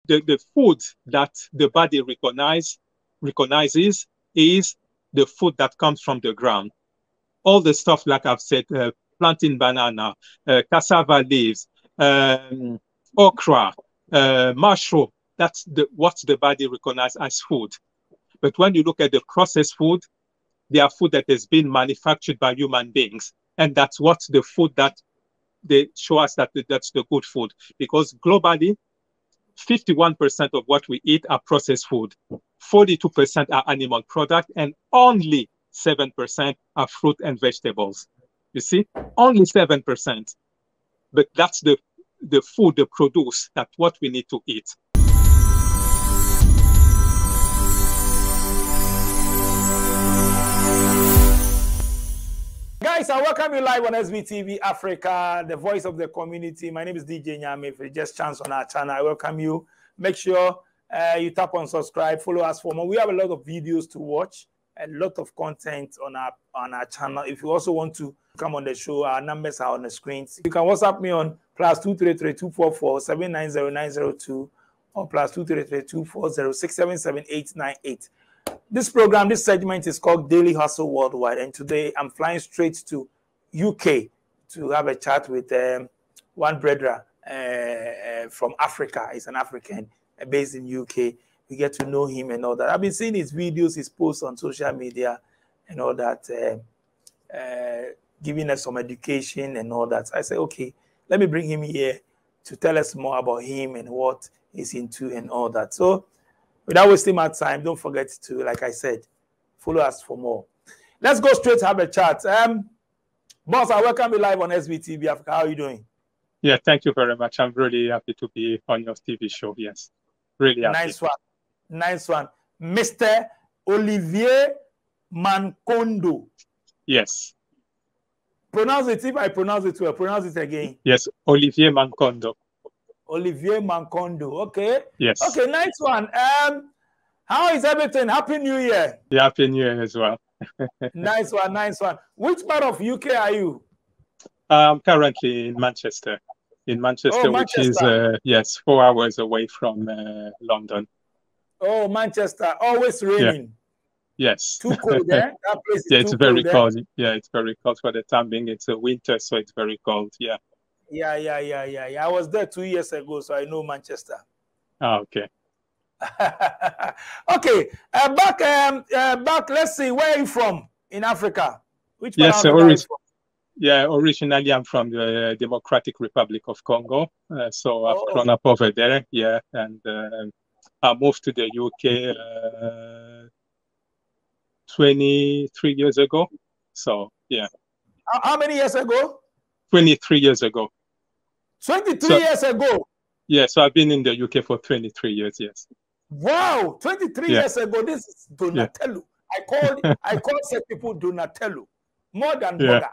The food that the body recognizes is the food that comes from the ground. All the stuff, like I've said, plantain banana, cassava leaves, okra, mushroom, that's what the body recognizes as food. But when you look at the processed food, they are food that has been manufactured by human beings. And that's what the food that they show us that that's the good food. Because globally, 51% of what we eat are processed food, 42% are animal product, and only 7% are fruit and vegetables. You see, only 7%. But that's the food, the produce, that's what we need to eat. Guys, I welcome you live on SBTV Africa, the voice of the community. My name is DJ Nyame. If you just chance on our channel, I welcome you. Make sure you tap on subscribe, follow us for more. We have a lot of videos to watch, a lot of content on our channel. If you also want to come on the show, our numbers are on the screens. You can WhatsApp me on +233 244 790902 or +233 240 677 This program, this segment is called Daily Hustle Worldwide, and today I'm flying straight to UK to have a chat with one brother from Africa. He's an African based in UK. We get to know him and all that. I've been seeing his videos, his posts on social media and all that, giving us some education and all that. So I said, okay, let me bring him here to tell us more about him and what he's into and all that. So without wasting my time, don't forget to, like I said, follow us for more. Let's go straight to have a chat. Boss, I welcome you live on SBTV Africa. How are you doing? Yeah, thank you very much. I'm really happy to be on your TV show. Yes, really happy. Nice one. Nice one. Mr. Olivier Mankondo. Yes. Pronounce it, if I pronounce it well. Pronounce it again. Yes, Olivier Mankondo. Olivier Mankondo. Okay. Yes. Okay, nice one. How is everything? Happy New Year. Yeah, Happy New Year as well. Nice one, nice one. Which part of UK are you? I'm currently in Manchester. Manchester. Which is, yes, 4 hours away from London. Oh, Manchester. Always raining. Yeah. Yes. Too cold there? That place is it's too very cold. cold. Yeah, it's very cold for the time being. It's a winter, so it's very cold. Yeah. Yeah. I was there 2 years ago, so I know Manchester. Oh, okay. Okay. Back. Let's see. Where are you from in Africa? Which part yes, of Africa are you from? Yeah, originally I'm from the Democratic Republic of Congo. So I've grown up over there. Yeah, and I moved to the UK 23 years ago. So yeah. How many years ago? 23 years ago. 23 years ago. Yeah, so I've been in the UK for 23 years, yes. Wow, 23 years ago. This is Donatello. Yeah. I call some people Donatello. More than Boga.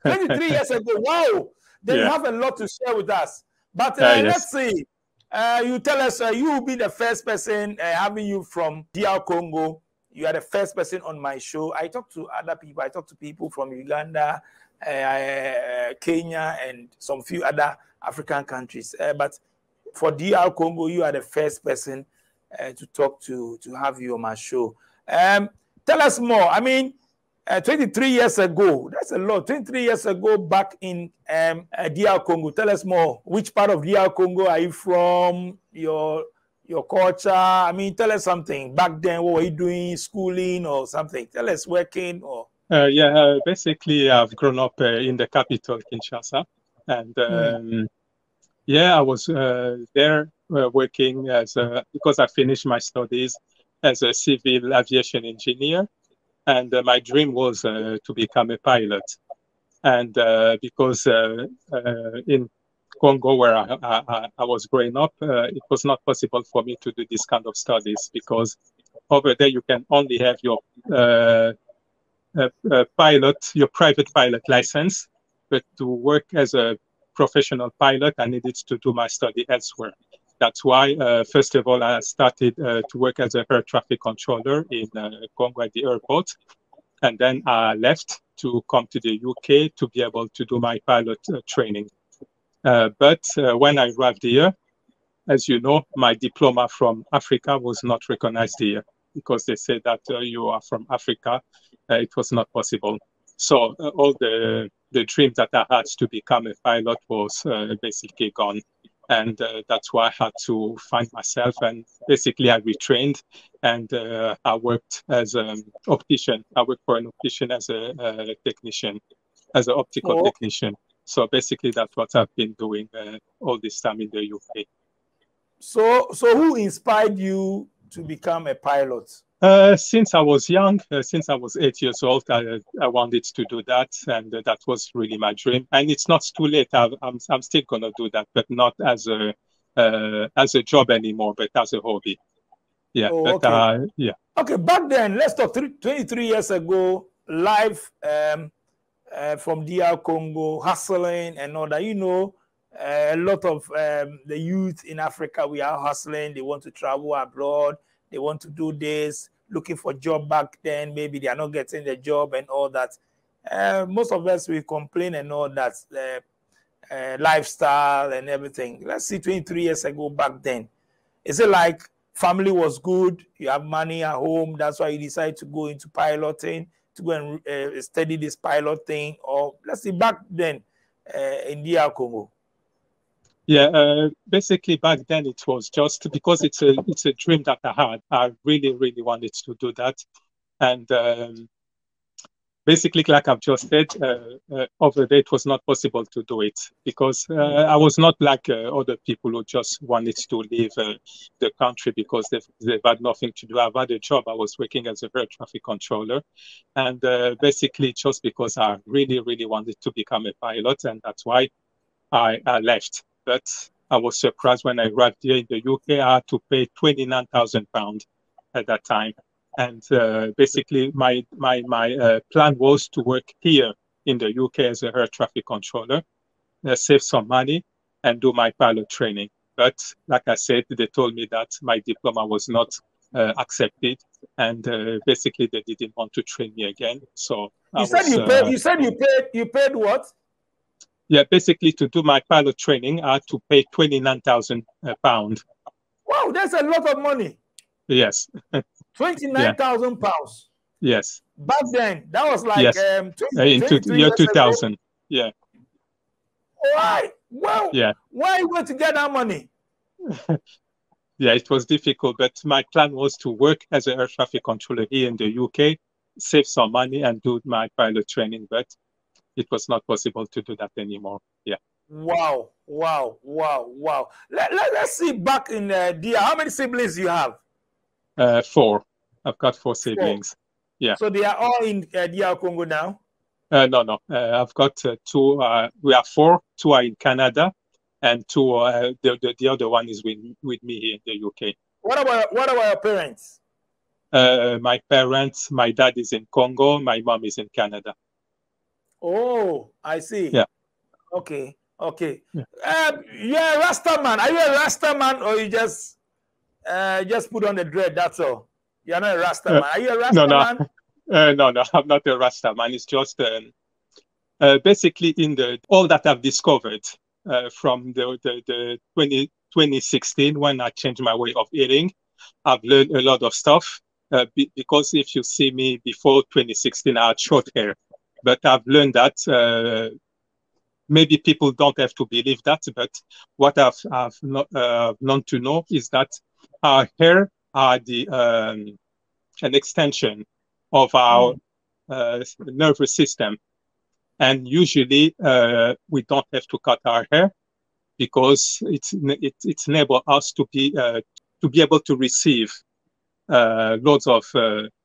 23 years ago. Wow. Then you have a lot to share with us. But let's see. You tell us, you will be the first person having you from DR Congo. You are the first person on my show. I talk to other people. I talk to people from Uganda, Kenya, and some few other African countries. But for DR Congo, you are the first person to talk to have you on my show. Tell us more. I mean, 23 years ago, that's a lot. 23 years ago back in DR Congo. Tell us more. Which part of DR Congo are you from? Your culture? I mean, tell us something. Back then, what were you doing? Schooling or something? Tell us, working or... basically, I've grown up in the capital, Kinshasa. And yeah, I was there working because I finished my studies as a civil aviation engineer. And my dream was to become a pilot. And because in Congo, where I was growing up, it was not possible for me to do this kind of studies because over there you can only have your your private pilot license. But to work as a professional pilot, I needed to do my study elsewhere. That's why, first of all, I started to work as a air traffic controller in Congo at the airport. And then I left to come to the UK to be able to do my pilot training. But when I arrived here, as you know, my diploma from Africa was not recognized here because they said that you are from Africa. It was not possible. So all the dreams that I had to become a pilot was basically gone. And that's why I had to find myself. And basically, I retrained and I worked as an optician. I worked for an optician as a technician, as an optical technician. So basically, that's what I've been doing all this time in the UK. So who inspired you to become a pilot? Since I was young, since I was 8 years old, I wanted to do that, and that was really my dream. And it's not too late. I'm still gonna do that, but not as a job anymore, but as a hobby. Yeah. Oh, but okay. Yeah. Okay. Back then, let's talk 23 years ago, live from DR Congo, hustling and all that. You know, a lot of the youth in Africa, we are hustling. They want to travel abroad. They want to do this, looking for job back then. Maybe they are not getting the job and all that. Most of us, we complain and all that, lifestyle and everything. Let's see, 23 years ago back then. Is it like family was good, you have money at home, that's why you decide to go into piloting, to go and study this pilot thing? Or let's see, back then in DR Congo? Yeah, basically back then it was just because it's a dream that I had. I really, really wanted to do that. And basically, like I've just said, over there it was not possible to do it because I was not like other people who just wanted to leave the country because they've had nothing to do. I've had a job. I was working as a air traffic controller. And basically just because I really, really wanted to become a pilot. And that's why I left. But I was surprised when I arrived here in the UK. I had to pay £29,000 at that time. And basically, my plan was to work here in the UK as a air traffic controller, save some money, and do my pilot training. But like I said, they told me that my diploma was not accepted, and basically they didn't want to train me again. So you said you paid what? Yeah, basically to do my pilot training, I had to pay £29,000. Wow, that's a lot of money. Yes. £29,000. Yes. Back then, that was like yes. In year 2000. Ago. Yeah. Why? Well, yeah. Why are you going to get that money? Yeah, it was difficult, but my plan was to work as an air traffic controller here in the UK, save some money, and do my pilot training. But it was not possible to do that anymore. Yeah. Wow. Let's see back in DR. How many siblings do you have? 4. I've got 4 siblings. 4. Yeah. So they are all in DR Congo now? No. I've got 2. We have 4. 2 are in Canada, and 2. The other one is with me here in the UK. What about your parents? My parents. My dad is in Congo. My mom is in Canada. Oh, I see. Yeah. Okay. Yeah. You're a Rasta man. Are you a Rasta man, or you just put on the dread? That's all. You're not a Rasta man. Are you a Rasta man? No. I'm not a Rasta man. It's just basically in all that I've discovered from the 2016 when I changed my way of eating. I've learned a lot of stuff because if you see me before 2016, I had short hair. But I've learned that maybe people don't have to believe that. But what I've known to know is that our hair are an extension of our nervous system. And usually we don't have to cut our hair because it's enable us to be able to receive loads of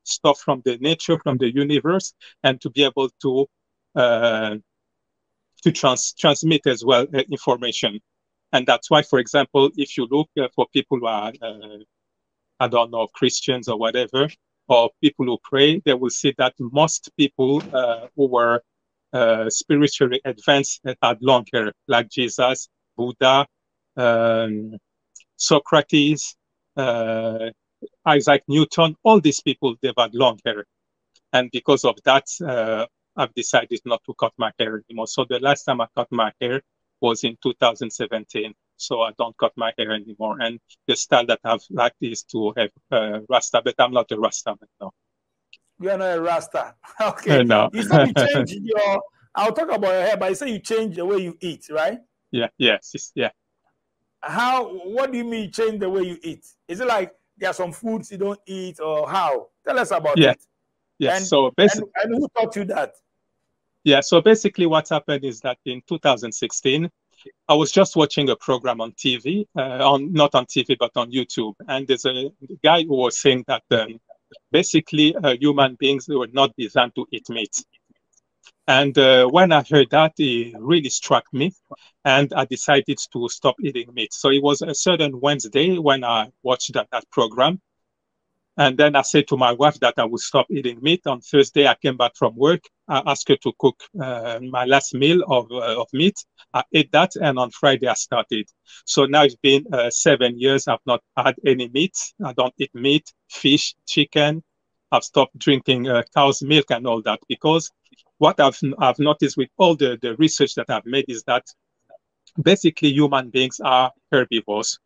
stuff from the nature, from the universe, and to be able to transmit as well information. And that's why, for example, if you look for people who are, I don't know, Christians or whatever, or people who pray, they will see that most people who were spiritually advanced had long hair, like Jesus, Buddha, Socrates, Isaac Newton, all these people, they've had long hair. And because of that, I've decided not to cut my hair anymore. So the last time I cut my hair was in 2017. so I don't cut my hair anymore. And the style that I've liked is to have Rasta, but I'm not a Rasta man, no. You are not a Rasta. Okay. No. You said you changed your, I'll talk about your hair, but you say you change the way you eat, right? Yeah, yes, yeah. What do you mean change the way you eat? Is it like there are some foods you don't eat, or how? Tell us about it. Yes. And, so basically, and who taught you that? Yeah, so basically what happened is that in 2016, I was just watching a program on TV, not on TV, but on YouTube. And there's a guy who was saying that basically human beings were not designed to eat meat. And when I heard that, it really struck me. And I decided to stop eating meat. So it was a certain Wednesday when I watched that program. And then I said to my wife that I would stop eating meat. On Thursday, I came back from work. I asked her to cook my last meal of meat. I ate that, and on Friday, I started. So now it's been 7 years. I've not had any meat. I don't eat meat, fish, chicken. I've stopped drinking cow's milk and all that, because what I've noticed with all the research that I've made is that basically human beings are herbivores.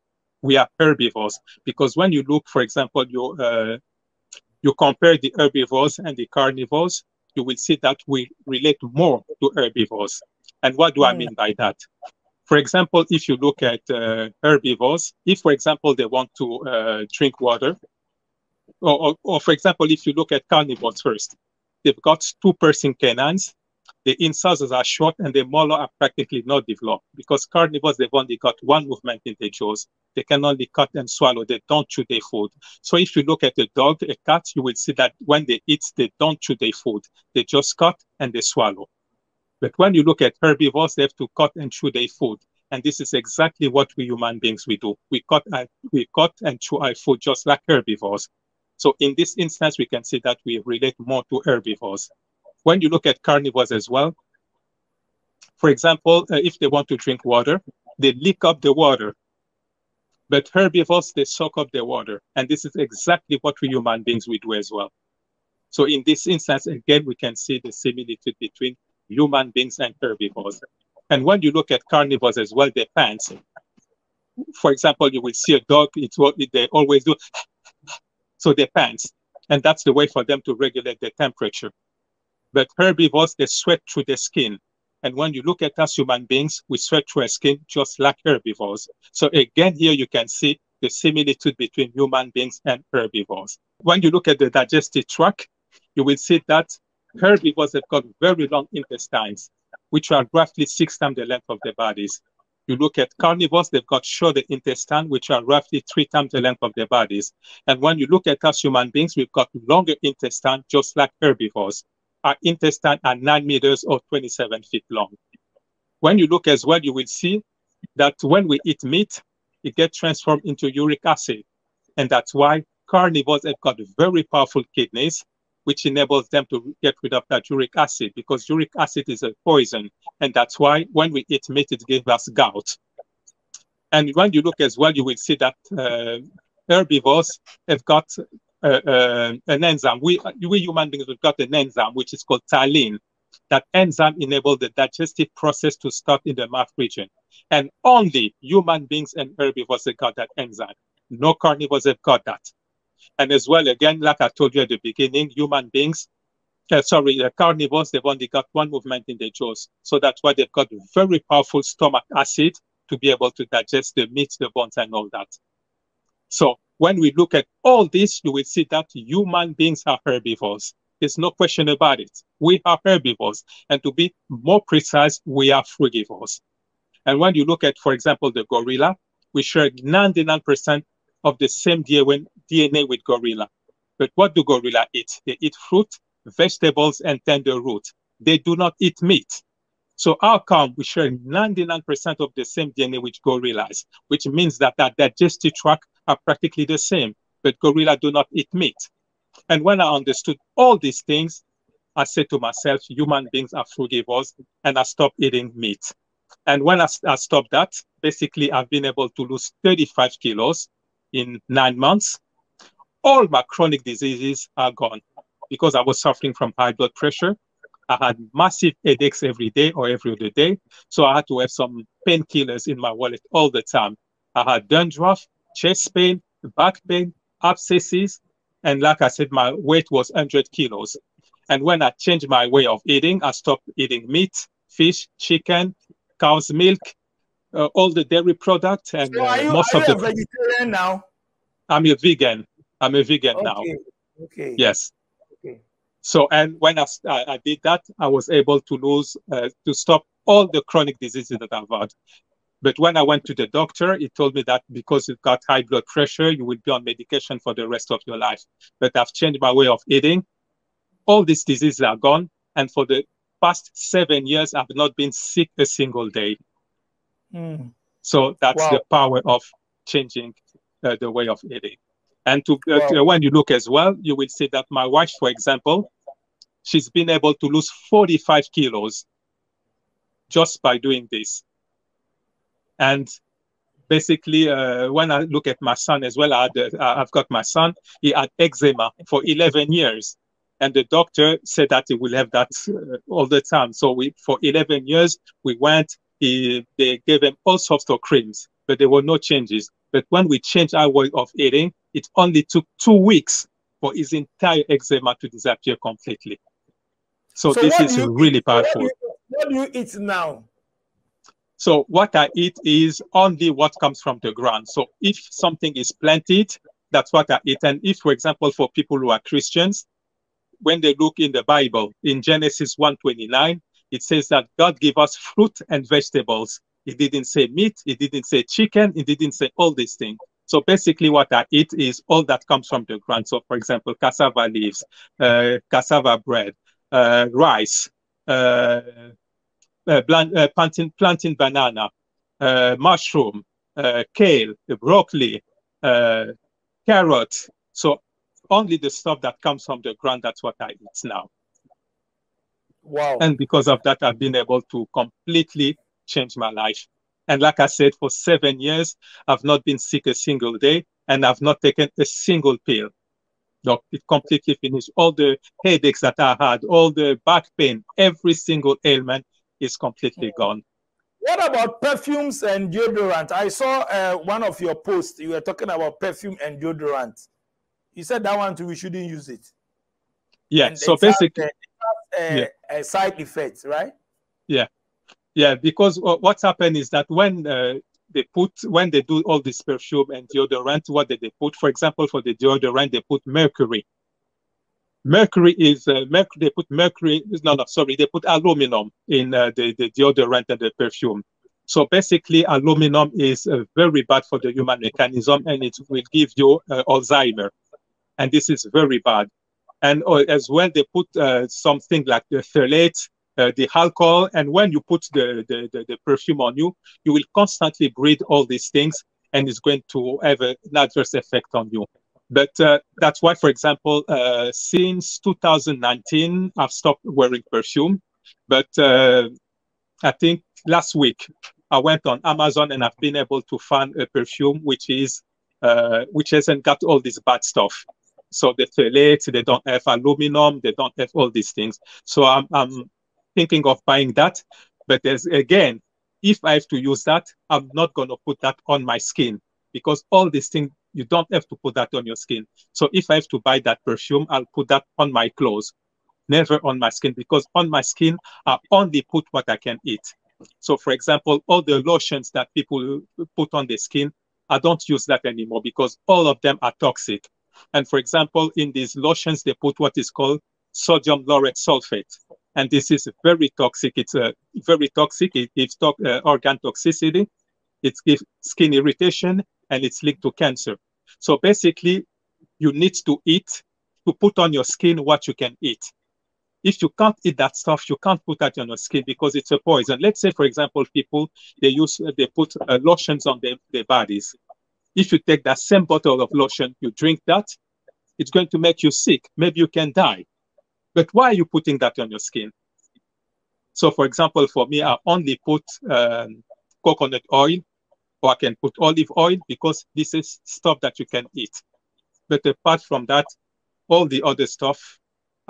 We are herbivores, because when you look, for example, you compare the herbivores and the carnivores, you will see that we relate more to herbivores. And what do I mean by that? For example, if you look at herbivores, if, for example, they want to drink water, or for example, if you look at carnivores first, they've got two-person canines. The incisors are short and the molar are practically not developed, because carnivores, they've only got one movement in their jaws. They can only cut and swallow. They don't chew their food. So if you look at a dog, a cat, you will see that when they eat, they don't chew their food. They just cut and they swallow. But when you look at herbivores, they have to cut and chew their food. And this is exactly what we human beings, we do. We cut and chew our food just like herbivores. So in this instance, we can see that we relate more to herbivores. When you look at carnivores as well, for example, if they want to drink water, they lick up the water. But herbivores, they soak up the water. And this is exactly what we human beings we do as well. So in this instance, again, we can see the similitude between human beings and herbivores. And when you look at carnivores as well, they pants. For example, you will see a dog, it's what they always do. So they pants. And that's the way for them to regulate the temperature. But herbivores, they sweat through the skin. And when you look at us human beings, we sweat through our skin just like herbivores. So again, here you can see the similitude between human beings and herbivores. When you look at the digestive tract, you will see that herbivores have got very long intestines, which are roughly 6 times the length of their bodies. You look at carnivores, they've got shorter intestine, which are roughly 3 times the length of their bodies. And when you look at us human beings, we've got longer intestine, just like herbivores. Our intestine are 9 meters or 27 feet long. When you look as well, you will see that when we eat meat, it gets transformed into uric acid. And that's why carnivores have got very powerful kidneys, which enables them to get rid of that uric acid, because uric acid is a poison. And that's why when we eat meat, it gives us gout. And when you look as well, you will see that herbivores have got an enzyme. We human beings, we've got an enzyme, which is called ptyalin. That enzyme enables the digestive process to start in the mouth region. And only human beings and herbivores have got that enzyme. No carnivores have got that. And as well, again, like I told you at the beginning, human beings, carnivores, they've only got one movement in their jaws. So that's why they've got very powerful stomach acid to be able to digest the meat, the bones, and all that. So when we look at all this, you will see that human beings are herbivores. There's no question about it. We are herbivores. And to be more precise, we are frugivores. And when you look at, for example, the gorilla, we share 99% of the same DNA with gorilla. But what do gorilla eat? They eat fruit, vegetables, and tender roots. They do not eat meat. So how come we share 99% of the same DNA with gorillas, which means that our digestive tract are practically the same, but gorillas do not eat meat. And when I understood all these things, I said to myself, human beings are frugivores, and I stopped eating meat. And when I stopped that, basically I've been able to lose 35 kilos in 9 months. All my chronic diseases are gone, because I was suffering from high blood pressure. I had massive headaches every day or every other day. So I had to have some painkillers in my wallet all the time. I had dandruff, chest pain, back pain, abscesses. And like I said, my weight was 100 kilos. And when I changed my way of eating, I stopped eating meat, fish, chicken, cow's milk, all the dairy products, and So are you most of a the. vegetarian now? I'm a vegan. I'm a vegan now. Okay. Okay. Yes. Okay. So, and when I did that, I was able to to stop all the chronic diseases that I've had. But when I went to the doctor, he told me that because you've got high blood pressure, you will be on medication for the rest of your life. But I've changed my way of eating. All these diseases are gone. And for the past 7 years, I've not been sick a single day. Mm. So that's Wow. the power of changing the way of eating. And Wow. when you look as well, you will see that my wife, for example, she's been able to lose 45 kilos just by doing this. And basically, when I look at my son as well, I've got my son, he had eczema for 11 years. And the doctor said that he will have that all the time. So for 11 years, we went, they gave him all sorts of creams, but there were no changes. But when we changed our way of eating, it only took 2 weeks for his entire eczema to disappear completely. So this is really powerful. What do you eat now? So what I eat is only what comes from the ground. So if something is planted, that's what I eat. And if, for example, for people who are Christians, when they look in the Bible, in Genesis 1:29, it says that God gave us fruit and vegetables. It didn't say meat, it didn't say chicken, it didn't say all these things. So basically what I eat is all that comes from the ground. So for example, cassava leaves, cassava bread, rice, plantain banana, mushroom, kale, broccoli, carrot. So only the stuff that comes from the ground, that's what I eat now. Wow. And because of that, I've been able to completely change my life. And like I said, for 7 years, I've not been sick a single day, and I've not taken a single pill. No, it completely finished. All the headaches that I had, all the back pain, every single ailment is completely gone. What about perfumes and deodorant? I saw one of your posts. You were talking about perfume and deodorant. You said that one too, we shouldn't use it. Yeah, and so basically, a side effect, right? Yeah, because what's happened is that when they do all this perfume and deodorant, what did they put? For example, for the deodorant, they put mercury. Mercury is they put mercury. No, sorry, they put aluminum in the deodorant and the perfume. So basically, aluminum is very bad for the human mechanism, and it will give you Alzheimer, and this is very bad. And as well, they put something like the phthalate, the alcohol, and when you put the perfume on you, you will constantly breathe all these things, and it's going to have an adverse effect on you. But that's why, for example, since 2019, I've stopped wearing perfume. But I think last week I went on Amazon and I've been able to find a perfume which hasn't got all this bad stuff. So the phthalates, they don't have aluminum, they don't have all these things. So I'm thinking of buying that. But again, if I have to use that, I'm not going to put that on my skin, because all these things, you don't have to put that on your skin. So if I have to buy that perfume, I'll put that on my clothes, never on my skin, because on my skin, I only put what I can eat. So for example, all the lotions that people put on their skin, I don't use that anymore because all of them are toxic. And for example, in these lotions, they put what is called sodium lauryl sulfate. And this is very toxic. It's very toxic. It gives organ toxicity. It gives skin irritation, and it's linked to cancer. So basically, you need to eat, to put on your skin what you can eat. If you can't eat that stuff, you can't put that on your skin because it's a poison. Let's say, for example, people, they put lotions on their bodies. If you take that same bottle of lotion, you drink that, it's going to make you sick. Maybe you can die. But why are you putting that on your skin? So, for example, for me, I only put coconut oil, or I can put olive oil, because this is stuff that you can eat. But apart from that, all the other stuff,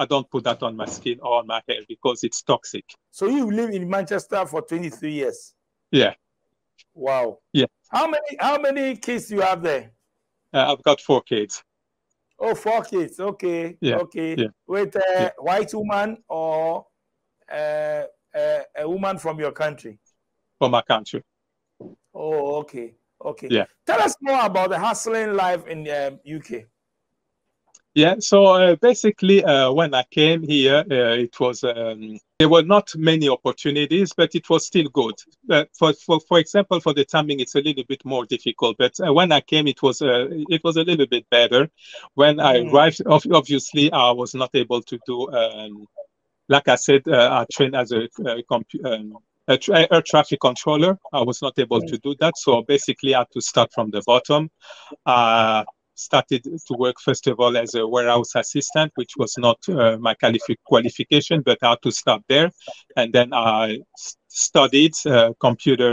I don't put that on my skin or on my hair because it's toxic. So you live in Manchester for 23 years? Yeah. Wow. Yeah. How many kids do you have there? I've got 4 kids. Oh, 4 kids. Okay. Yeah. Okay. Yeah. With a Yeah. white woman or a woman from your country? From my country. Oh, okay. Okay. Yeah. Tell us more about the hustling life in UK. Yeah, so basically, when I came here, it was there were not many opportunities, but it was still good. For example, for the timing, it's a little bit more difficult. But when I came, it was a little bit better. When I arrived, obviously, I was not able to do. Like I said, I trained as a air traffic controller. I was not able to do that, so basically, I had to start from the bottom. Started to work first of all as a warehouse assistant, which was not my qualification, but I had to start there. And then I studied computer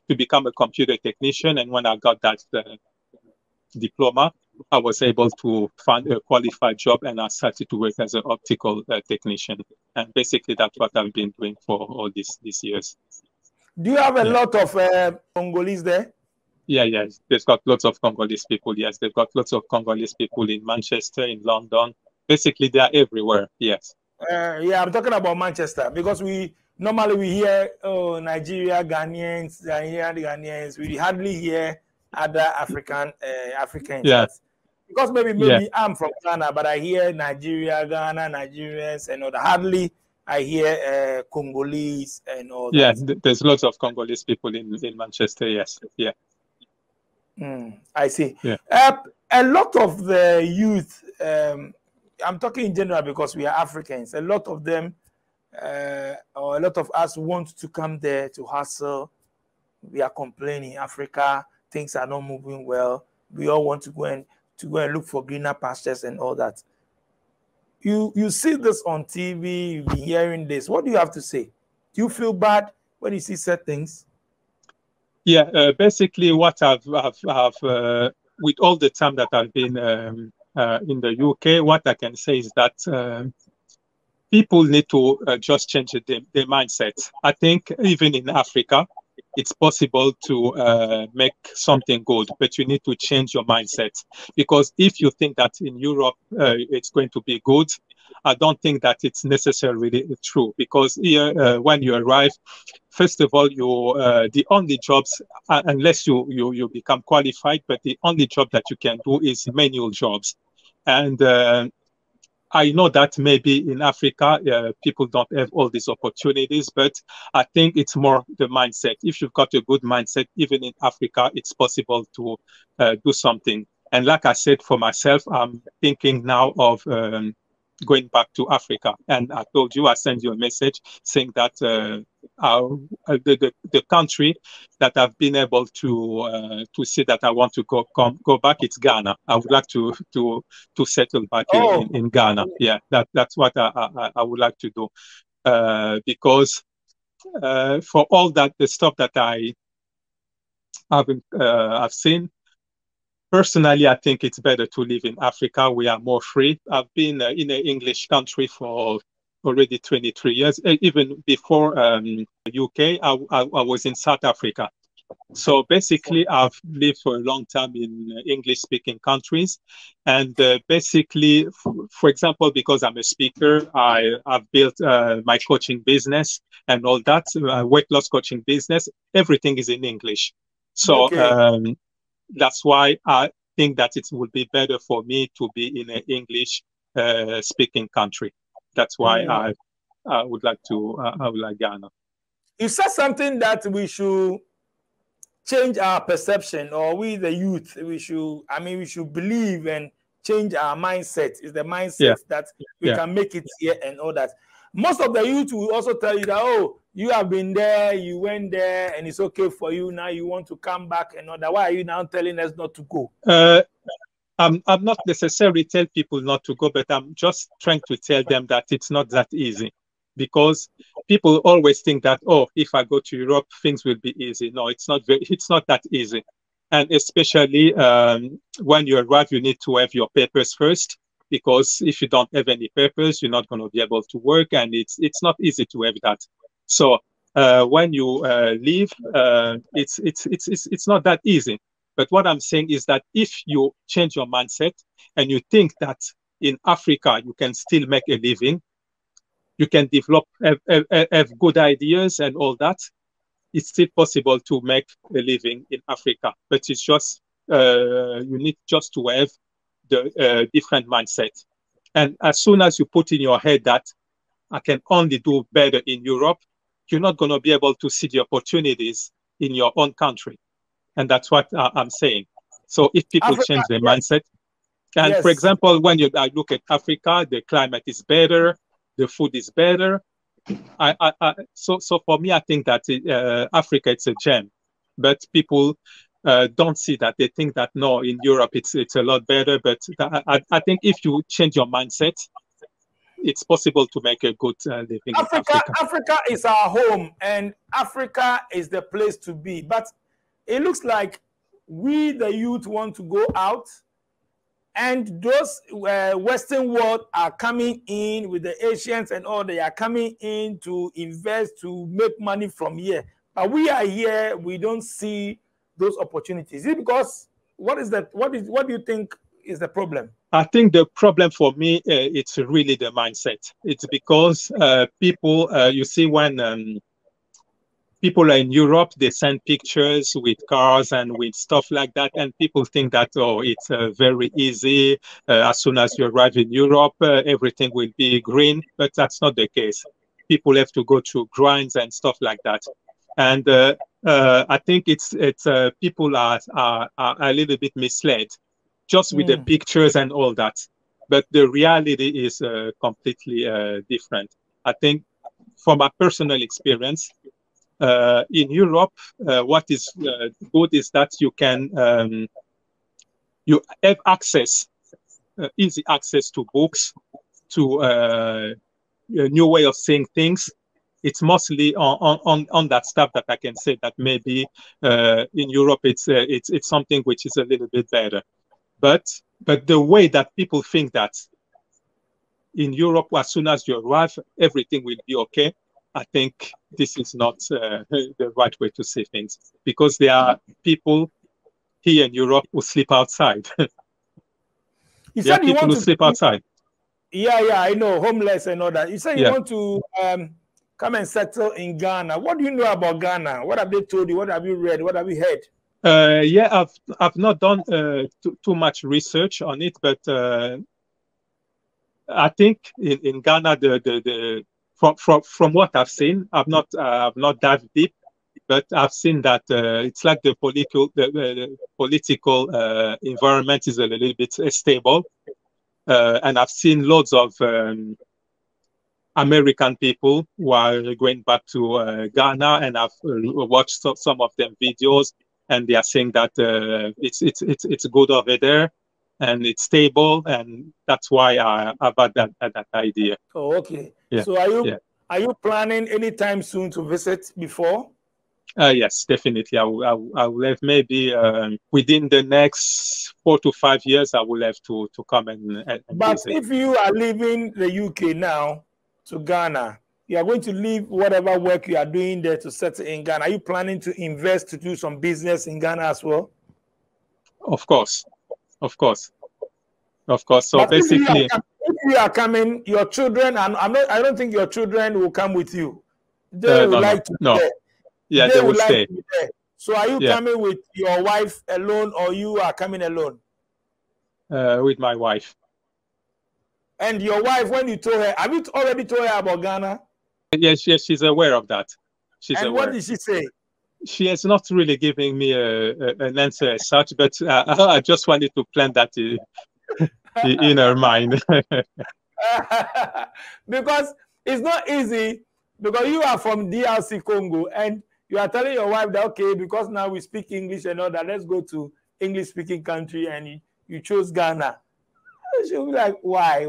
to become a computer technician. And when I got that diploma, I was able to find a qualified job, and I started to work as an optical technician. And basically, that's what I've been doing for all these years. Do you have a lot of Congolese there? Yeah, yes. They've got lots of Congolese people. Yes, they've got lots of Congolese people in Manchester, in London. Basically, they are everywhere. Yes. Yeah, I'm talking about Manchester because we normally hear Nigeria, Ghanaians, Ghanaians. We hardly hear other Africans. Yeah. Because maybe I'm from Ghana, but I hear Nigeria, Ghana, Nigerians, and hardly I hear Congolese and all that. Yeah, there's lots of Congolese people in Manchester. Yes. Yeah. I see. Yeah. A lot of the youth, I'm talking in general because we are Africans, a lot of them, or a lot of us want to come there to hustle. We are complaining, Africa, things are not moving well. We all want to go and look for greener pastures and all that. You see this on TV, you've been hearing this. What do you have to say? Do you feel bad when you see certain things? Yeah, basically what I've with all the time that I've been in the UK, what I can say is that people need to just change their mindset. I think even in Africa, it's possible to make something good, but you need to change your mindset. Because if you think that in Europe it's going to be good, I don't think that it's necessarily true. Because here, when you arrive, first of all, the only jobs, unless you become qualified, but the only job that you can do is manual jobs. And I know that maybe in Africa, people don't have all these opportunities, but I think it's more the mindset. If you've got a good mindset, even in Africa, it's possible to do something. And like I said, for myself, I'm thinking now of going back to Africa. And I told you, I sent you a message saying that the country that I've been able to see that I want to go back, it's Ghana. I would like to settle back in Ghana. Yeah, that's what I would like to do, because for all that the stuff that I've seen. Personally, I think it's better to live in Africa. We are more free. I've been in an English country for already 23 years. Even before UK, I was in South Africa. So basically, I've lived for a long time in English-speaking countries. And basically, for example, because I'm a speaker, I've built my coaching business and all that, weight loss coaching business. Everything is in English. So that's why I think that it would be better for me to be in an English-speaking country. That's why I would like Ghana. You said something that we should change our perception, or we the youth, we should believe and change our mindset. Is the mindset that we can make it here and all that. Most of the youth will also tell you that, oh, you have been there, you went there, and it's okay for you. Now you want to come back and all that. Why are you now telling us not to go? I'm not necessarily telling people not to go, but I'm just trying to tell them that it's not that easy. Because people always think that, oh, if I go to Europe, things will be easy. No, it's not that easy. And especially when you arrive, you need to have your papers first. because if you don't have any papers, you're not going to be able to work, and it's not easy to have that. So when you leave, it's not that easy. But what I'm saying is that if you change your mindset and you think that in Africa you can still make a living, you can develop, have good ideas and all that, it's still possible to make a living in Africa. But it's just you need just to have the different mindset. And as soon as you put in your head that I can only do better in Europe, you're not going to be able to see the opportunities in your own country. And that's what I'm saying. So if people Africa, change their yes. mindset, and Yes. for example, when I look at Africa, the climate is better, the food is better. So for me, I think that Africa, it's a gem, but people don't see that. They think that no, in Europe it's a lot better. But I think if you change your mindset, it's possible to make a good living in Africa. Africa is our home, and Africa is the place to be. But it looks like we, the youth, want to go out, and those Western world are coming in with the Asians and all. They are coming in to invest, to make money from here. But we are here, we don't see those opportunities. Is it because, what do you think is the problem? I think the problem for me, it's really the mindset. It's because people, you see, when people are in Europe, they send pictures with cars and with stuff like that, and people think that, oh, it's very easy. As soon as you arrive in Europe, everything will be green, but that's not the case. People have to go through grinds and stuff like that. And I think it's people are a little bit misled just with the pictures and all that. But the reality is completely different. I think from a personal experience, in Europe, what is good is that you can you have access, easy access to books, to a new way of seeing things. It's mostly on that stuff that I can say that maybe in Europe it's something which is a little bit better. But the way that people think that in Europe, as soon as you arrive, everything will be okay, I think this is not the right way to see things, because there are people here in Europe who sleep outside. There are people who sleep outside. Yeah, I know, homeless and all that. You say you want to come and settle in Ghana. What do you know about Ghana? What have they told you? What have you read? What have you heard? Yeah, I've not done too much research on it, but I think in Ghana, from what I've seen, I've not dived deep, but I've seen that it's like the political environment is a little bit stable, and I've seen loads of American people who are going back to Ghana, and I've watched some of them videos, and they are saying that it's good over there, and it's stable, and that's why I about that idea. Oh, okay. Yeah. So are you planning anytime soon to visit before? Yes, definitely. I will have maybe within the next 4 to 5 years, I will have to come and But visit. if you are leaving the UK now to Ghana, you are going to leave whatever work you are doing there to settle in Ghana. Are you planning to invest, to do some business in Ghana as well? Of course. So but basically, if you are coming, your children, and I don't think your children will come with you. They would like to be there. Yeah, they will stay. To be there. So are you coming with your wife alone, or you are coming alone? With my wife. And your wife, when you told her, have you already told her about Ghana? Yes, she's aware of that. She's and aware. What did she say? She has not really given me an answer as such, but I just wanted to plant that in her mind. Because it's not easy, because you are from DRC Congo, and you are telling your wife that, okay, because now we speak English and all that, let's go to English-speaking country, and you chose Ghana. She'll be like, why?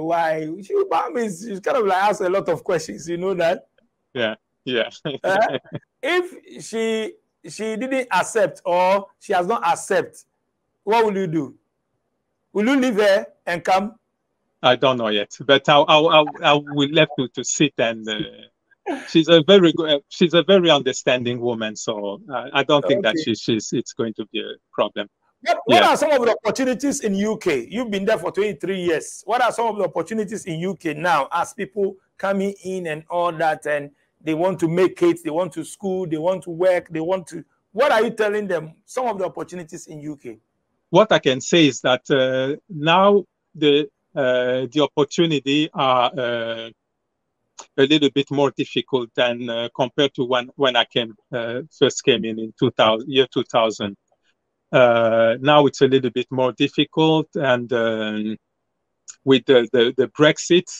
She's kind of like ask a lot of questions, you know that? Yeah. If she didn't accept, or she has not accept, what will you do? Will you leave her and come? I don't know yet, but I will have to sit and. She's a very understanding woman, so I don't think that Okay. it's going to be a problem. What Yeah. are some of the opportunities in UK? You've been there for 23 years. What are some of the opportunities in UK now as people coming in and all that, and they want to make it, they want to school, they want to work, they want to. What are you telling them? Some of the opportunities in UK. What I can say is that now the opportunity are a little bit more difficult than compared to when I first came in 2000. Now it's a little bit more difficult, and with the Brexit,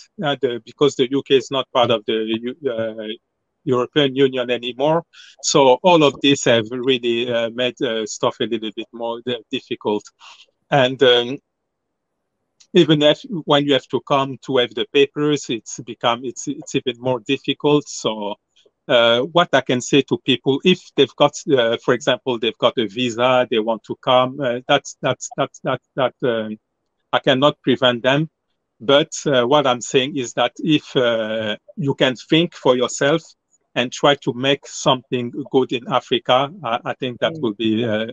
because the UK is not part of the European Union anymore, so all of this have really made stuff a little bit more difficult. And even if when you have to come to have the papers, it's even more difficult. So what I can say to people, if they've got, for example, they've got a visa, they want to come, I cannot prevent them. But what I'm saying is that if you can think for yourself and try to make something good in Africa, I think that will be a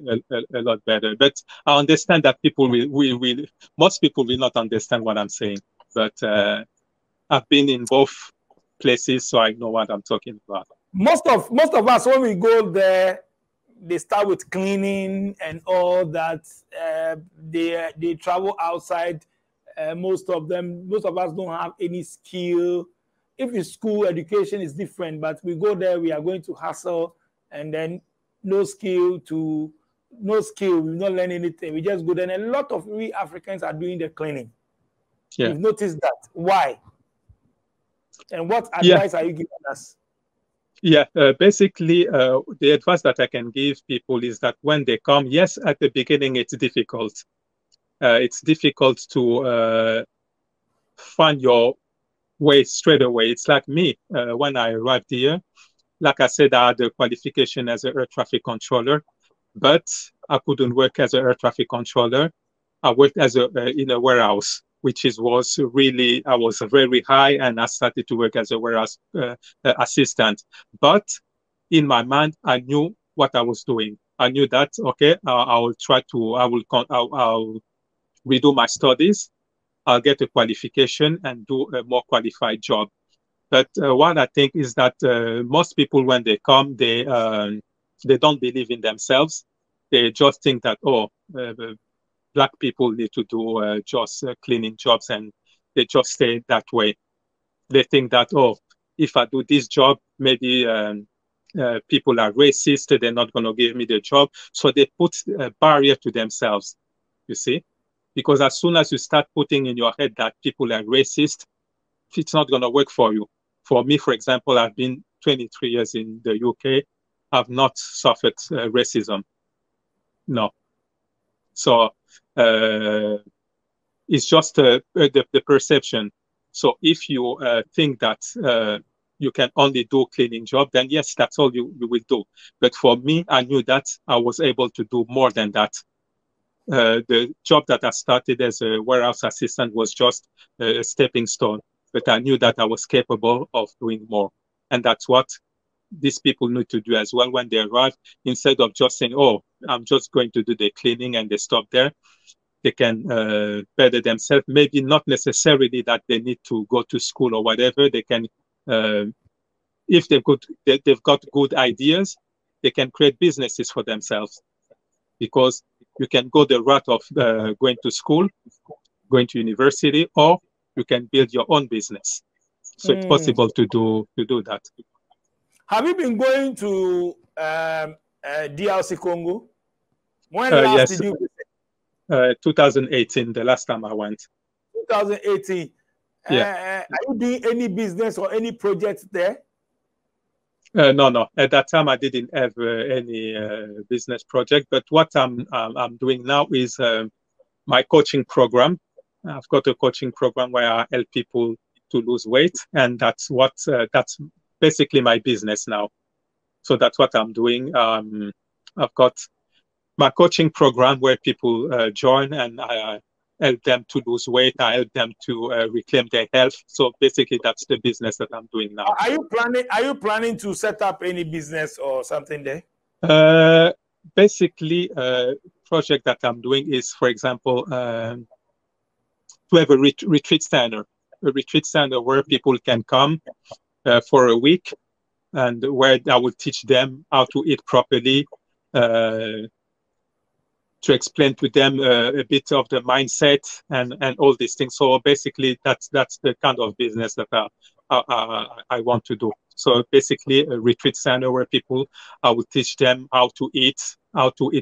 lot better. But I understand that most people will not understand what I'm saying. But I've been in both places, so I know what I'm talking about. Most of us, when we go there, they start with cleaning and all that. They travel outside. Most of us don't have any skill. If it's school, education is different, but we go there, we are going to hustle, and then no skill, we not learn anything. We just go there, and a lot of we Africans are doing the cleaning. Yeah. You've noticed that. Why? And what advice are you giving us? Yeah, basically, the advice that I can give people is that when they come, yes, at the beginning, it's difficult. It's difficult to find your way straight away. It's like me, when I arrived here, like I said, I had a qualification as an air traffic controller, but I couldn't work as an air traffic controller. I worked in a warehouse, which was I was very high, and I started to work as a warehouse assistant. But in my mind, I knew what I was doing. I knew that, okay, I'll redo my studies. I'll get a qualification and do a more qualified job. But what I think is that most people, when they come, they don't believe in themselves. They just think that, Black people need to do just cleaning jobs, and they just stay that way. They think that, if I do this job, maybe people are racist, they're not going to give me the job. So they put a barrier to themselves, you see? Because as soon as you start putting in your head that people are racist, it's not going to work for you. For me, for example, I've been 23 years in the UK. I've not suffered racism. No. So it's just the perception. So if you think that you can only do cleaning job, then yes, that's all you will do. But for me, I knew that I was able to do more than that. The job that I started as a warehouse assistant was just a stepping stone, but I knew that I was capable of doing more. And that's what these people need to do as well when they arrive. Instead of just saying, I'm just going to do the cleaning and they stop there, they can better themselves. Maybe not necessarily that they need to go to school or whatever. They can, if they've got good ideas, they can create businesses for themselves. Because you can go the route of going to school, going to university, or you can build your own business. So it's possible to do that. Have you been going to DRC Congo? When last did you visit? 2018, the last time I went. 2018. Yeah. Are you doing any business or any projects there? No. At that time, I didn't have any business project. But what I'm doing now is my coaching program. I've got a coaching program where I help people to lose weight, and that's basically my business now. So that's what I'm doing. I've got my coaching program where people join, and help them to lose weight. I help them to reclaim their health. So basically, that's the business that I'm doing now. Are you planning to set up any business or something there? Basically, project that I'm doing is, for example, to have a retreat center where people can come for a week, and where I will teach them how to eat properly, to explain to them a bit of the mindset and all these things. So basically, that's the kind of business that I want to do. So basically, a retreat center where I will teach them how to eat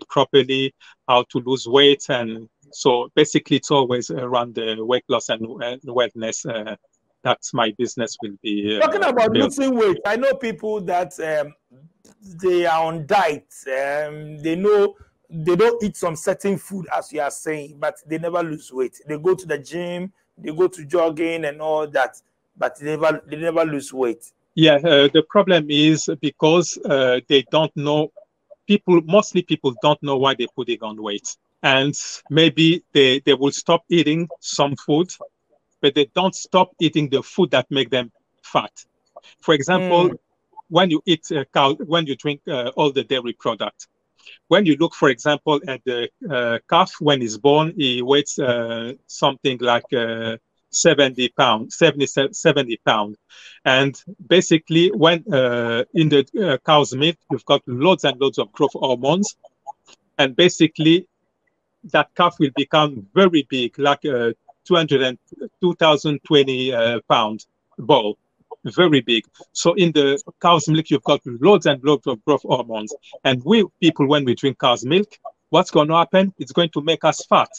properly, how to lose weight, and so basically, it's always around the weight loss and wellness. That's my business will be. Talking about losing weight, I know people that they are on diet. They know they don't eat some certain food, as you are saying, but they never lose weight. They go to the gym, they go to jogging and all that, but they never lose weight. Yeah, the problem is because they don't know. Mostly people don't know why they're putting on weight, and maybe they will stop eating some food, but they don't stop eating the food that make them fat. For example, when you eat when you drink all the dairy products, when you look, for example, at the calf when he's born, he weighs something like 70 pounds. And basically, when in the cow's milk, you've got loads and loads of growth hormones. And basically, that calf will become very big, like a 2020 pound bull. Very big. So in the cow's milk, you've got loads and loads of growth hormones. And we people, when we drink cow's milk, what's going to happen? It's going to make us fat.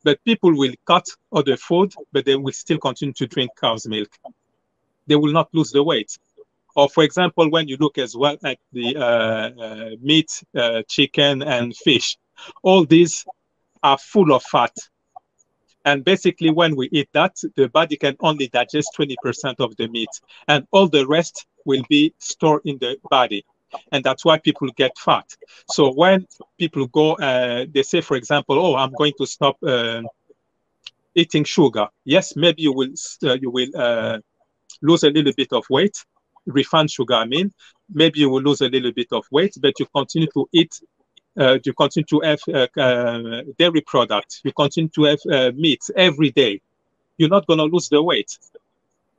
But people will cut other food, but they will still continue to drink cow's milk. They will not lose the weight. Or for example, when you look as well at the meat, chicken and fish, all these are full of fat. And basically, when we eat that, the body can only digest 20% of the meat, and all the rest will be stored in the body. And that's why people get fat. So when people go, they say, for example, oh, I'm going to stop eating sugar. Yes, maybe you will lose a little bit of weight, refined sugar, I mean. Maybe you will lose a little bit of weight, but you continue to eat. You continue to have dairy products. You continue to have meat every day. You're not going to lose the weight,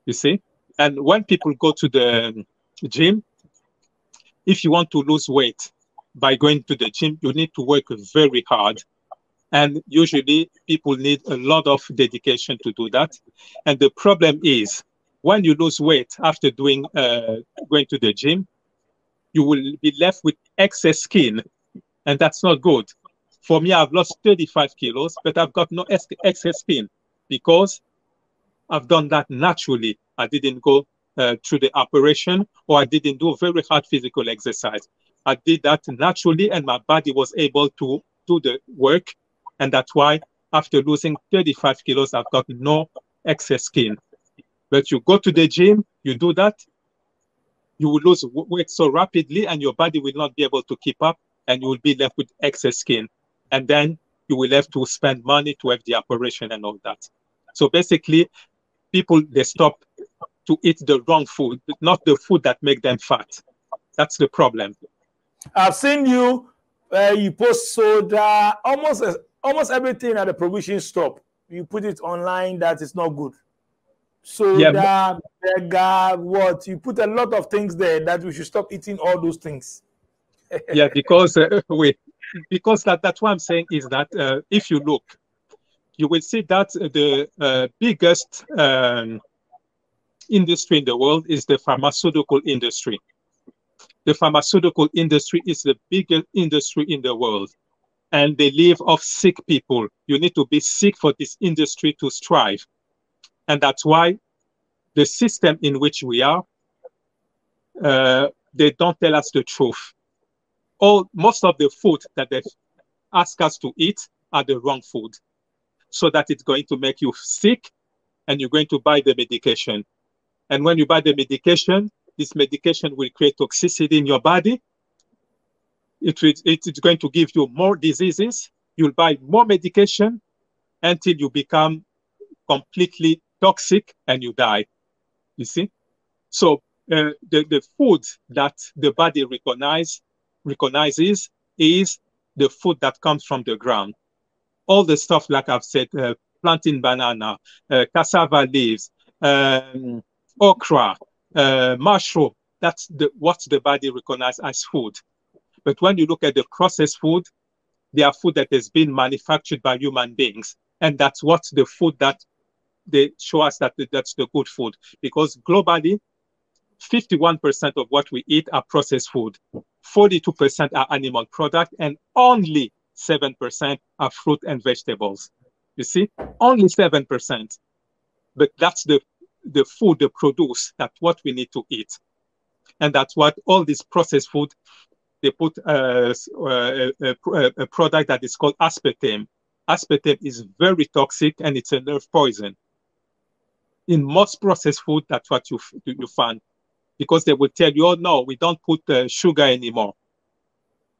you see? And when people go to the gym, if you want to lose weight by going to the gym, you need to work very hard. And usually people need a lot of dedication to do that. And the problem is when you lose weight after going to the gym, you will be left with excess skin. And that's not good. For me, I've lost 35 kilos, but I've got no excess skin because I've done that naturally. I didn't go through the operation, or I didn't do very hard physical exercise. I did that naturally, and my body was able to do the work. And that's why after losing 35 kilos, I've got no excess skin. But you go to the gym, you do that, you will lose weight so rapidly, and your body will not be able to keep up. And you will be left with excess skin. And then you will have to spend money to have the operation and all that. So basically, people, they stop to eat the wrong food, not the food that make them fat. That's the problem. I've seen you, you post soda, almost everything at the provision stop. You put it online that is not good. Soda, burger, what? You put a lot of things there that we should stop eating all those things. Yeah, because that's what I'm saying is that if you look, you will see that the biggest industry in the world is the pharmaceutical industry. The pharmaceutical industry is the biggest industry in the world, and they live off sick people. You need to be sick for this industry to strive. And that's why the system in which we are, they don't tell us the truth. Most of the food that they ask us to eat are the wrong food, so that it's going to make you sick, and you're going to buy the medication. And when you buy the medication, this medication will create toxicity in your body. It's going to give you more diseases. You'll buy more medication, until you become completely toxic and you die. You see? So the food that the body recognizes is the food that comes from the ground. All the stuff, like I've said, plantain banana, cassava leaves, okra, mushroom, that's what the body recognizes as food. But when you look at the processed food, they are food that has been manufactured by human beings. And that's what the food that they show us that that's the good food. Because globally, 51% of what we eat are processed food, 42% are animal product, and only 7% are fruit and vegetables. You see, only 7%. But that's the food, the produce, that's what we need to eat. And that's what all this processed food, they put a product that is called aspartame. Aspartame is very toxic and it's a nerve poison. In most processed food, that's what you find. Because they will tell you, oh no, we don't put sugar anymore.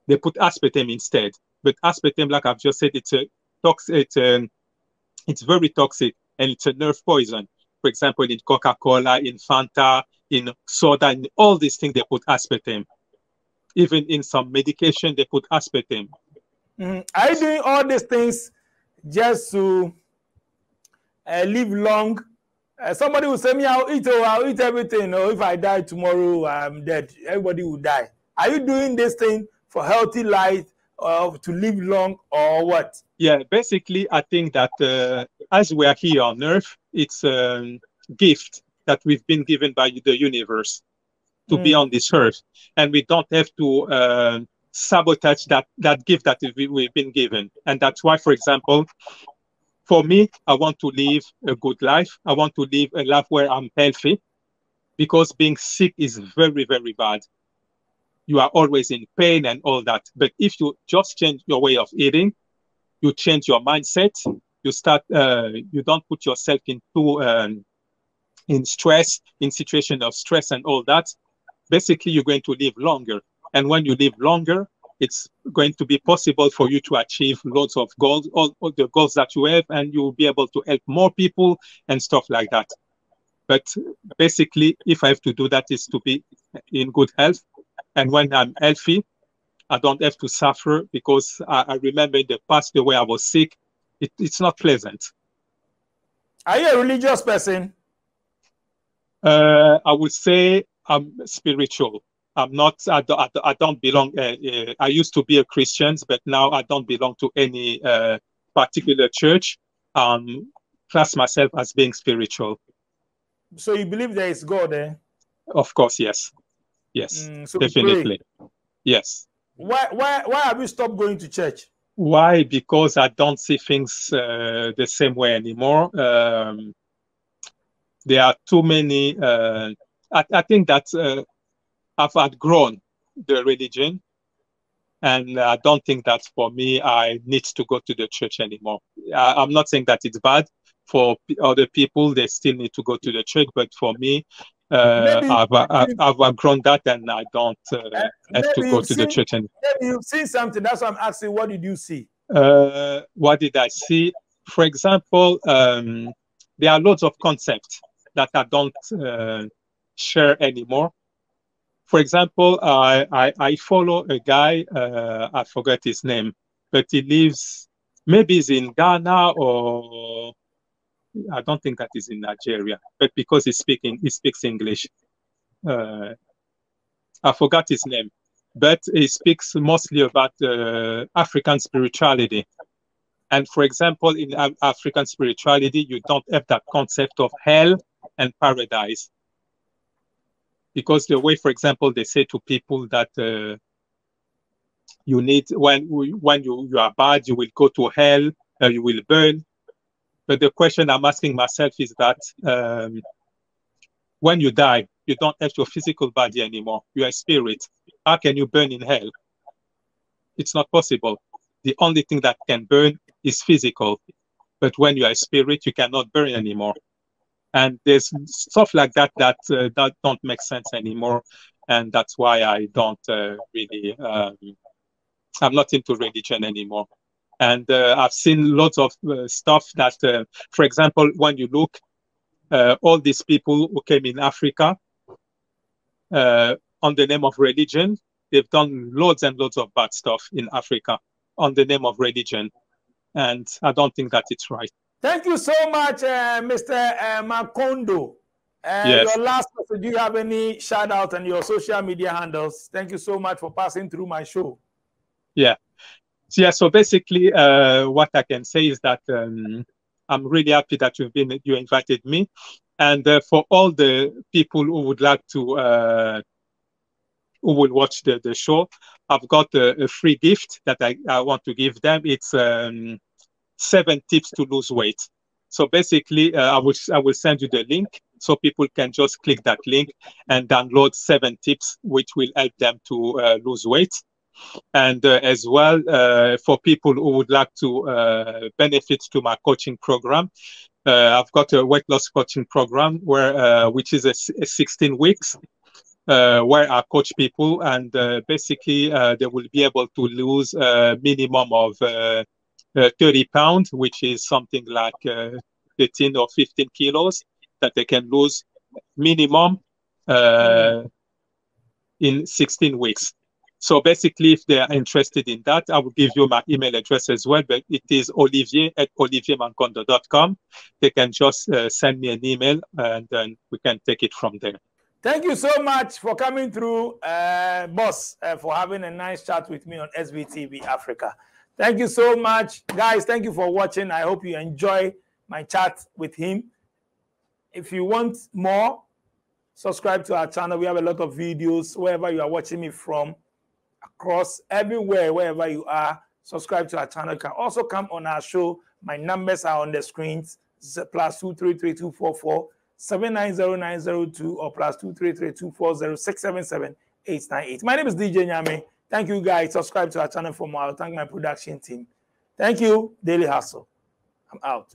They put aspartame instead. But aspartame, like I've just said, it's very toxic and it's a nerve poison. For example, in Coca-Cola, in Fanta, in soda, in all these things, they put aspartame. Even in some medication, they put aspartame. Are you doing all these things just to live long? Somebody will say, me, I'll eat everything. Or if I die tomorrow, I'm dead. Everybody will die. Are you doing this thing for healthy life, to live long, or what? Yeah, basically, I think that as we are here on Earth, it's a gift that we've been given by the universe to be on this Earth. And we don't have to sabotage that gift that we've been given. And that's why, for example, for me, I want to live a good life. I want to live a life where I'm healthy, because being sick is very, very bad. You are always in pain and all that. But if you just change your way of eating, you change your mindset, you start, you don't put yourself in stress, in situation of stress and all that, basically you're going to live longer. And when you live longer, it's going to be possible for you to achieve lots of goals, all the goals that you have, and you'll be able to help more people and stuff like that. But basically, if I have to do that, is to be in good health. And when I'm healthy, I don't have to suffer, because I remember in the past, the way I was sick, it's not pleasant. Are you a religious person? I would say I'm spiritual. I'm not, I don't belong, I used to be a Christian, but now I don't belong to any particular church. Class myself as being spiritual. So you believe there is God, eh? Of course, yes. Yes, so definitely. Yes. Why have you stopped going to church? Why? Because I don't see things the same way anymore. There are too many, I think that I've outgrown the religion, and I don't think that for me, I need to go to the church anymore. I'm not saying that it's bad for other people, they still need to go to the church, but for me, I've outgrown that, and I don't have to go to the church anymore. Maybe you've seen something, that's why I'm asking, what did you see? What did I see? For example, there are lots of concepts that I don't share anymore. For example, I follow a guy, I forgot his name, but he lives, maybe he's in Ghana, or I don't think that is in Nigeria, but because he speaks English. I forgot his name, but he speaks mostly about African spirituality. And for example, in African spirituality, you don't have that concept of hell and paradise. Because the way, for example, they say to people that you need, when you are bad, you will go to hell, you will burn. But the question I'm asking myself is that when you die, you don't have your physical body anymore. You are a spirit. How can you burn in hell? It's not possible. The only thing that can burn is physical. But when you are a spirit, you cannot burn anymore. And there's stuff like that that don't make sense anymore. And that's why I don't really, I'm not into religion anymore. And I've seen lots of stuff that, for example, when you look, all these people who came in Africa on the name of religion, they've done loads and loads of bad stuff in Africa on the name of religion. And I don't think that it's right. Thank you so much, Mr. Makondo. Yes. Your last message, do you have any shout out on your social media handles? Thank you so much for passing through my show. Yeah. So basically, what I can say is that I'm really happy that you invited me. And for all the people who would like to, who will watch the show, I've got a free gift that I want to give them. It's 7 tips to lose weight. So basically, I will send you the link so people can just click that link and download 7 tips which will help them to lose weight. And as well, for people who would like to benefit to my coaching program, I've got a weight loss coaching program where which is a 16 weeks. Where I coach people, and basically they will be able to lose a minimum of 30 pounds, which is something like 13 or 15 kilos that they can lose minimum in 16 weeks. So basically, if they are interested in that, I will give you my email address as well, but it is olivier@oliviermankondo.com. They can just send me an email, and then we can take it from there. Thank you so much for coming through, boss, for having a nice chat with me on SBTV Africa. Thank you so much, guys. Thank you for watching. I hope you enjoy my chat with him. If you want more, subscribe to our channel. We have a lot of videos wherever you are watching me from, across everywhere, wherever you are. Subscribe to our channel. You can also come on our show. My numbers are on the screens. +2 332 44 790902 or +2 332 40 677 898. My name is DJ Nyame. Thank you, guys. Subscribe to our channel for more. I'll thank my production team. Thank you. Daily Hustle. I'm out.